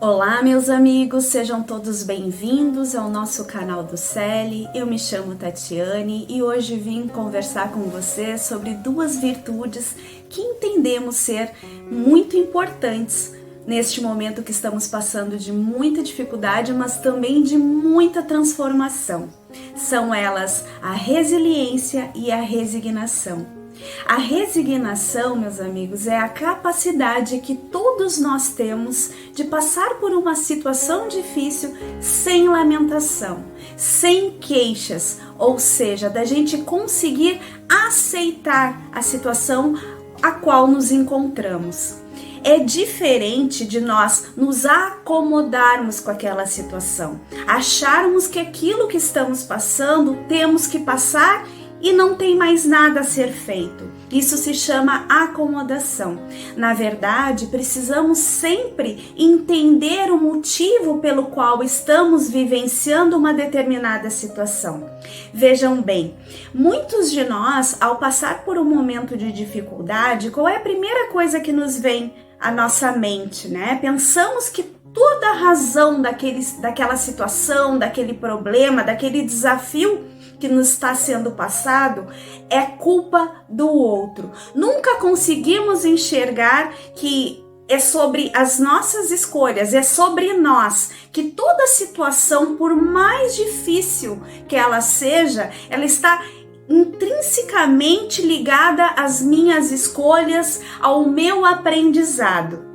Olá, meus amigos, sejam todos bem-vindos ao nosso canal do Celi. Eu me chamo Tatiane e hoje vim conversar com você sobre duas virtudes que entendemos ser muito importantes neste momento que estamos passando de muita dificuldade, mas também de muita transformação. São elas a resiliência e a resignação. A resignação, meus amigos, é a capacidade que todos nós temos de passar por uma situação difícil sem lamentação, sem queixas, ou seja, da gente conseguir aceitar a situação a qual nos encontramos. É diferente de nós nos acomodarmos com aquela situação, acharmos que aquilo que estamos passando temos que passar e não tem mais nada a ser feito. Isso se chama acomodação. Na verdade, precisamos sempre entender o motivo pelo qual estamos vivenciando uma determinada situação. Vejam bem, muitos de nós, ao passar por um momento de dificuldade, qual é a primeira coisa que nos vem à nossa mente, né? Pensamos que toda a razão daquela situação, daquele problema, daquele desafio que nos está sendo passado é culpa do outro. Nunca conseguimos enxergar que é sobre as nossas escolhas, é sobre nós, que toda situação, por mais difícil que ela seja, ela está intrinsecamente ligada às minhas escolhas, ao meu aprendizado.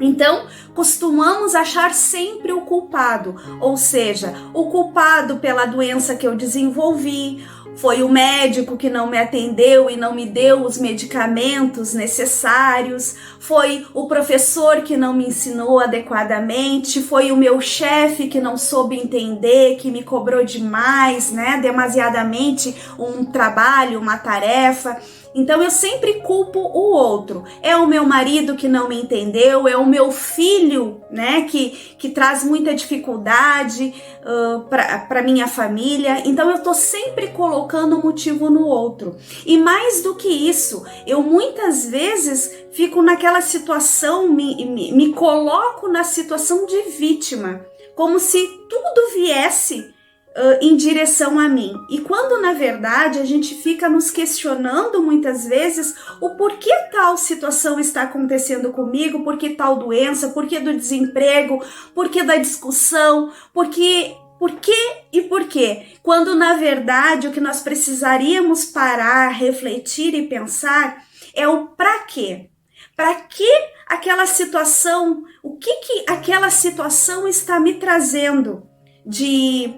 Então, costumamos achar sempre o culpado, ou seja, o culpado pela doença que eu desenvolvi, foi o médico que não me atendeu e não me deu os medicamentos necessários, foi o professor que não me ensinou adequadamente, foi o meu chefe que não soube entender, que me cobrou demais, demasiadamente um trabalho, uma tarefa. Então eu sempre culpo o outro. É o meu marido que não me entendeu, é o meu filho, que traz muita dificuldade para minha família. Então eu tô sempre colocando o motivo no outro. E mais do que isso, eu muitas vezes fico naquela situação, me coloco na situação de vítima, como se tudo viesse em direção a mim. E quando na verdade a gente fica nos questionando muitas vezes o porquê tal situação está acontecendo comigo, porquê tal doença, porquê do desemprego, porquê da discussão, por quê, quando na verdade o que nós precisaríamos parar, refletir e pensar é o para quê. Para que aquela situação, o que aquela situação está me trazendo de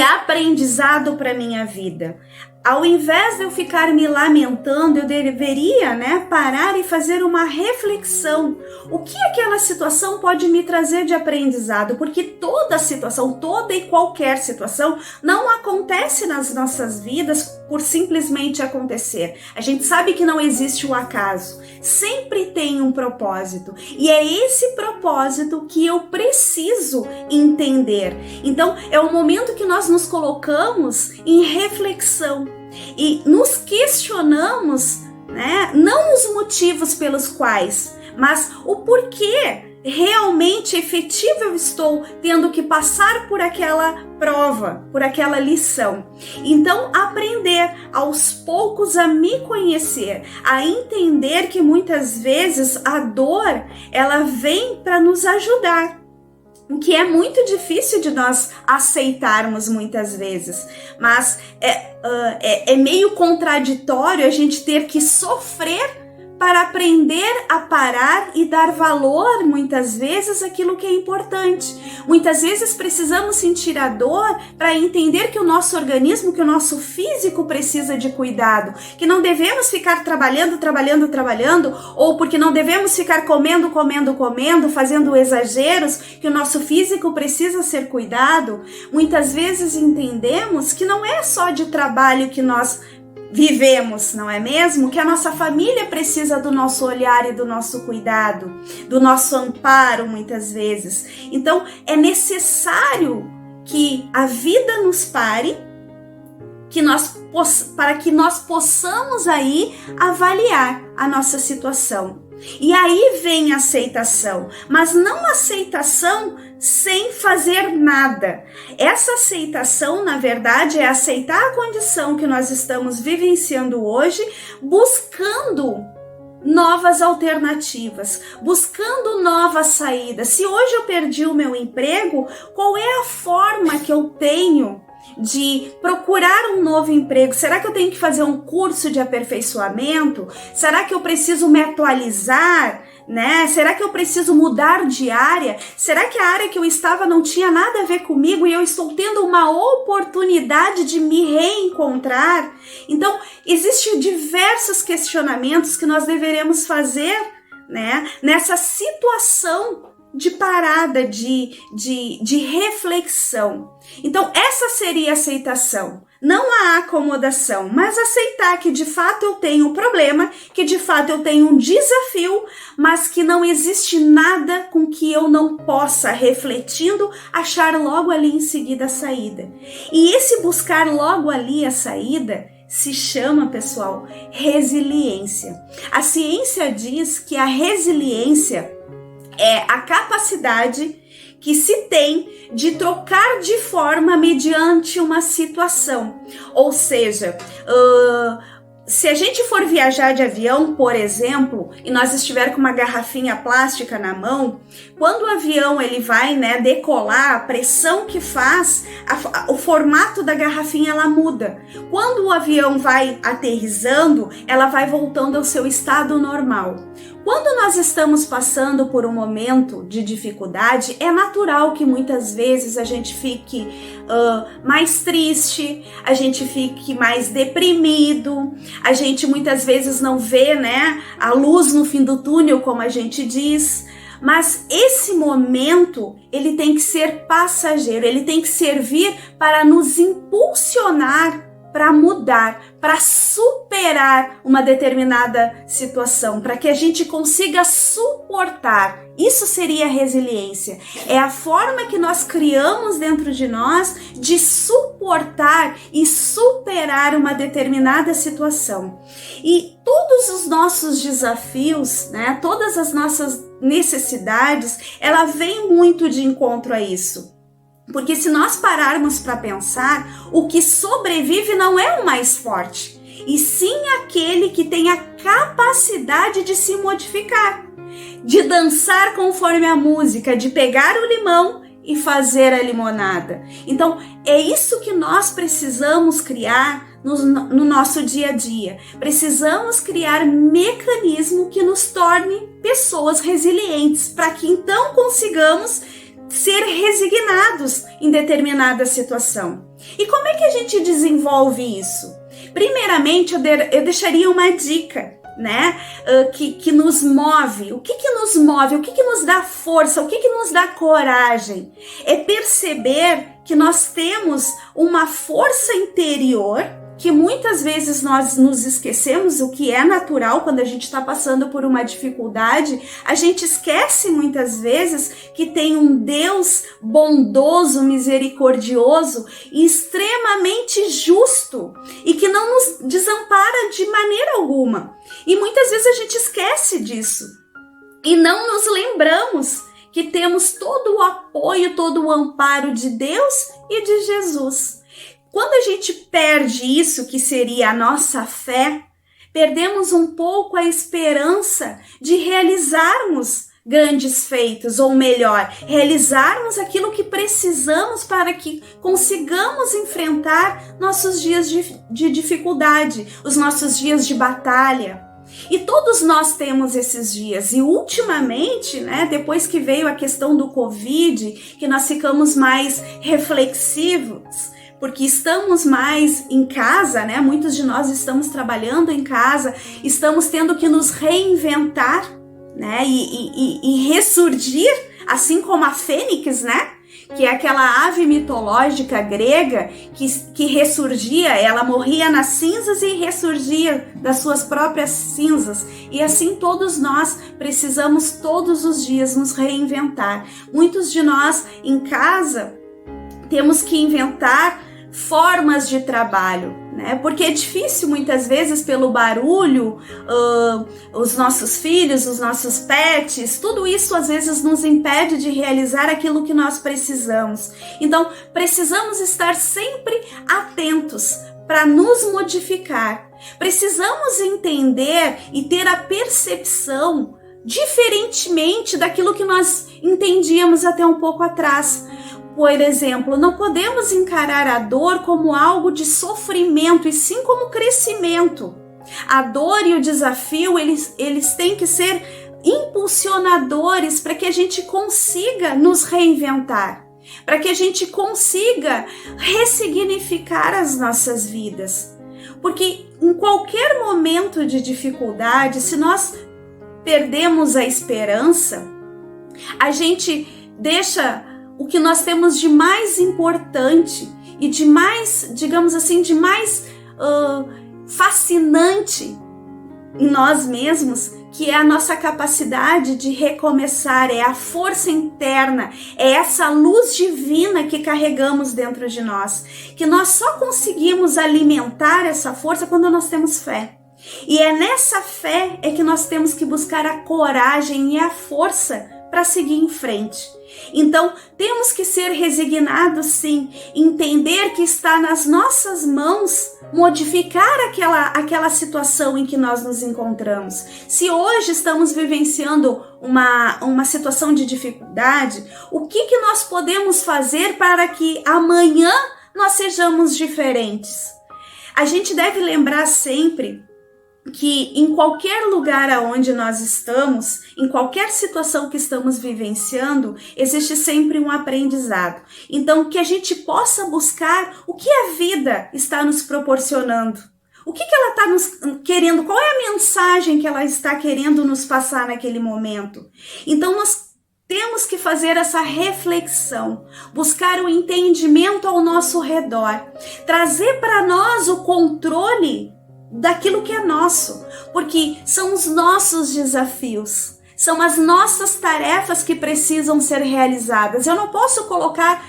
aprendizado para minha vida. Ao invés de eu ficar me lamentando, eu deveria, parar e fazer uma reflexão. O que aquela situação pode me trazer de aprendizado? Porque toda situação, toda e qualquer situação, não acontece nas nossas vidas por simplesmente acontecer. A gente sabe que não existe o acaso. Sempre tem um propósito. E é esse propósito que eu preciso entender. Então, é o momento que nós nos colocamos em reflexão. E nos questionamos, não os motivos pelos quais, mas o porquê realmente efetivo eu estou tendo que passar por aquela prova, por aquela lição. Então, aprender aos poucos a me conhecer, a entender que muitas vezes a dor, ela vem para nos ajudar. O que é muito difícil de nós aceitarmos muitas vezes, mas é meio contraditório a gente ter que sofrer para aprender a parar e dar valor, muitas vezes, àquilo que é importante. Muitas vezes precisamos sentir a dor para entender que o nosso organismo, que o nosso físico precisa de cuidado, que não devemos ficar trabalhando, ou porque não devemos ficar comendo, fazendo exageros, que o nosso físico precisa ser cuidado. Muitas vezes entendemos que não é só de trabalho que nós vivemos, não é mesmo? Que a nossa família precisa do nosso olhar e do nosso cuidado, do nosso amparo muitas vezes. Então é necessário que a vida nos pare, para que nós possamos aí avaliar a nossa situação. E aí vem a aceitação, mas não aceitação sem fazer nada. Essa aceitação, na verdade, é aceitar a condição que nós estamos vivenciando hoje, buscando novas alternativas, buscando novas saídas. Se hoje eu perdi o meu emprego, qual é a forma que eu tenho de procurar um novo emprego? Será que eu tenho que fazer um curso de aperfeiçoamento? Será que eu preciso me atualizar? Será que eu preciso mudar de área? Será que a área que eu estava não tinha nada a ver comigo e eu estou tendo uma oportunidade de me reencontrar? Então, existem diversos questionamentos que nós deveremos fazer, nessa situação de parada, de reflexão. Então, essa seria a aceitação. Não a acomodação, mas aceitar que de fato eu tenho um problema, que de fato eu tenho um desafio, mas que não existe nada com que eu não possa, refletindo, achar logo ali em seguida a saída. E esse buscar logo ali a saída se chama, pessoal, resiliência. A ciência diz que a resiliência é a capacidade que se tem de trocar de forma mediante uma situação. Ou seja, se a gente for viajar de avião, por exemplo, e nós estiver com uma garrafinha plástica na mão, quando o avião ele vai decolar, a pressão que faz, o formato da garrafinha ela muda. Quando o avião vai aterrissando, ela vai voltando ao seu estado normal. Quando nós estamos passando por um momento de dificuldade, é natural que muitas vezes a gente fique mais triste, a gente fique mais deprimido, a gente muitas vezes não vê a luz no fim do túnel, como a gente diz. Mas esse momento, ele tem que ser passageiro, ele tem que servir para nos impulsionar para mudar, para superar uma determinada situação, para que a gente consiga suportar. Isso seria resiliência. É a forma que nós criamos dentro de nós de suportar e superar uma determinada situação. E todos os nossos desafios, todas as nossas necessidades, ela vem muito de encontro a isso. Porque se nós pararmos para pensar, o que sobrevive não é o mais forte, e sim aquele que tem a capacidade de se modificar, de dançar conforme a música, de pegar o limão e fazer a limonada. Então, é isso que nós precisamos criar no nosso dia a dia. Precisamos criar mecanismo que nos torne pessoas resilientes, para que então consigamos ser resignados em determinada situação. E como é que a gente desenvolve isso? Primeiramente, eu deixaria uma dica, que nos move. O que nos move? O que nos dá força? O que nos dá coragem? É perceber que nós temos uma força interior que muitas vezes nós nos esquecemos, o que é natural quando a gente está passando por uma dificuldade. A gente esquece muitas vezes que tem um Deus bondoso, misericordioso e extremamente justo e que não nos desampara de maneira alguma. E muitas vezes a gente esquece disso e não nos lembramos que temos todo o apoio, todo o amparo de Deus e de Jesus. Quando a gente perde isso, que seria a nossa fé, perdemos um pouco a esperança de realizarmos grandes feitos, ou melhor, realizarmos aquilo que precisamos para que consigamos enfrentar nossos dias de dificuldade, os nossos dias de batalha. E todos nós temos esses dias, e ultimamente, depois que veio a questão do Covid, que nós ficamos mais reflexivos, porque estamos mais em casa, muitos de nós estamos trabalhando em casa, estamos tendo que nos reinventar, e ressurgir, assim como a fênix, que é aquela ave mitológica grega que ressurgia, ela morria nas cinzas e ressurgia das suas próprias cinzas. E assim todos nós precisamos todos os dias nos reinventar. Muitos de nós em casa temos que inventar formas de trabalho, né? Porque é difícil muitas vezes pelo barulho, os nossos filhos, os nossos pets, tudo isso às vezes nos impede de realizar aquilo que nós precisamos. Então, precisamos estar sempre atentos para nos modificar. Precisamos entender e ter a percepção diferentemente daquilo que nós entendíamos até um pouco atrás. Por exemplo, não podemos encarar a dor como algo de sofrimento, e sim como crescimento. A dor e o desafio, eles têm que ser impulsionadores para que a gente consiga nos reinventar, para que a gente consiga ressignificar as nossas vidas. Porque em qualquer momento de dificuldade, se nós perdemos a esperança, a gente deixa o que nós temos de mais importante e de mais, digamos assim, de mais fascinante em nós mesmos, que é a nossa capacidade de recomeçar, é a força interna, é essa luz divina que carregamos dentro de nós, que nós só conseguimos alimentar essa força quando nós temos fé. E é nessa fé que nós temos que buscar a coragem e a força para seguir em frente. Então, temos que ser resignados, sim, entender que está nas nossas mãos modificar aquela situação em que nós nos encontramos. Se hoje estamos vivenciando uma situação de dificuldade, o que nós podemos fazer para que amanhã nós sejamos diferentes? A gente deve lembrar sempre que em qualquer lugar aonde nós estamos, em qualquer situação que estamos vivenciando, existe sempre um aprendizado. Então, que a gente possa buscar o que a vida está nos proporcionando. O que ela está nos querendo, qual é a mensagem que ela está querendo nos passar naquele momento. Então, nós temos que fazer essa reflexão, buscar o entendimento ao nosso redor, trazer para nós o controle daquilo que é nosso, porque são os nossos desafios, são as nossas tarefas que precisam ser realizadas. Eu não posso colocar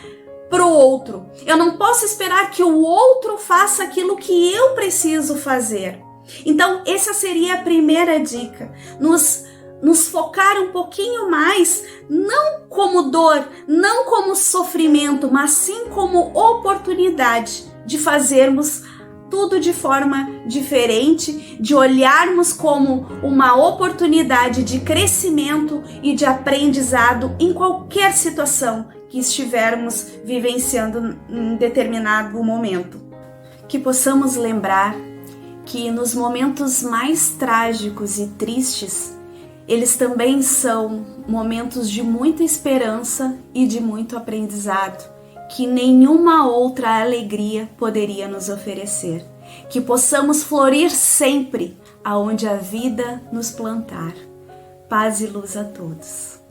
para o outro, eu não posso esperar que o outro faça aquilo que eu preciso fazer. Então, essa seria a primeira dica, nos focar um pouquinho mais, não como dor, não como sofrimento, mas sim como oportunidade de fazermos tudo de forma diferente, de olharmos como uma oportunidade de crescimento e de aprendizado em qualquer situação que estivermos vivenciando em determinado momento. Que possamos lembrar que nos momentos mais trágicos e tristes, eles também são momentos de muita esperança e de muito aprendizado, que nenhuma outra alegria poderia nos oferecer. Que possamos florir sempre aonde a vida nos plantar. Paz e luz a todos.